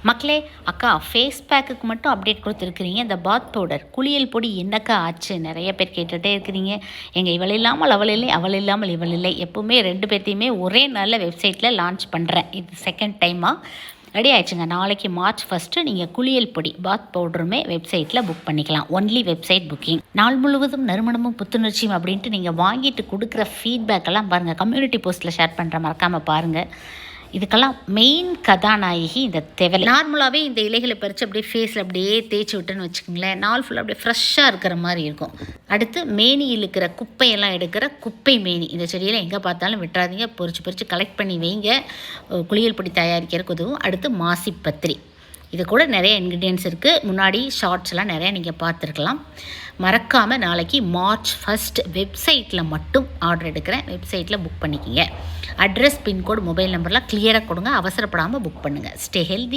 மக்களே, அக்கா ஃபேஸ் பேக்குக்கு மட்டும் அப்டேட் கொடுத்துருக்குறீங்க. இந்த பாத் பவுடர் குளியல் பொடி என்னக்கா ஆச்சு? நிறைய பேர் கேட்டுகிட்டே இருக்கிறீங்க. இவள் இல்லாமல் அவள் இல்லை, அவள் இல்லாமல் இவள் இல்லை. எப்போவுமே 2 பேர்த்தையுமே ஒரே நாளில் வெப்சைட்டில் லான்ச் பண்ணுறேன். இது செகண்ட் டைமாக ரெடி ஆயிடுச்சுங்க. நாளைக்கு மார்ச் 1 நீங்கள் குளியல் பொடி பாத் பவுடருமே வெப்சைட்டில் புக் பண்ணிக்கலாம். Only website booking. நாள் முழுவதும் நறுமணமும் புத்துணர்ச்சியும் அப்படின்ட்டு நீங்கள் வாங்கிட்டு கொடுக்குற ஃபீட்பேக்கெல்லாம் பாருங்கள். கம்யூனிட்டி போஸ்ட்டில் ஷேர் பண்ணுற மறக்காமல் பாருங்கள். இதுக்கெல்லாம் மெயின் கதாநாயகி இந்த தெவலை. நார்மலாகவே இந்த இலைகளை பறித்து அப்படியே ஃபேஸில் அப்படியே தேய்ச்சி விட்டுன்னு வச்சுக்கோங்களேன், நாள் ஃபுல்லாக அப்படியே ஃப்ரெஷ்ஷாக இருக்கிற மாதிரி இருக்கும். அடுத்து மேனியில் இருக்கிற குப்பையெல்லாம் எடுக்கிற குப்பை மேனி. இந்த செடியில் எங்கே பார்த்தாலும் விட்டுறாதீங்க, பொறிச்சு கலெக்ட் பண்ணி வைங்க. குளியல் பொடி தயாரிக்கிறதுக்கு உதவும். அடுத்து மாசிப்பத்திரி. இது கூட நிறைய இன்க்ரீடியன்ட்ஸ் இருக்குது. முன்னாடி ஷார்ட்ஸ்லாம் நிறையா நீங்கள் பார்த்துருக்கலாம். மறக்காமல் நாளைக்கு மார்ச் 1 வெப்சைட்டில் மட்டும் ஆர்டர் எடுக்கிறேன். வெப்சைட்டில் புக் பண்ணிக்கிங்க. அட்ரஸ், பின்கோடு, மொபைல் நம்பர்லாம் கிளியராக கொடுங்க. அவசரப்படாமல் புக் பண்ணுங்கள். Stay healthy.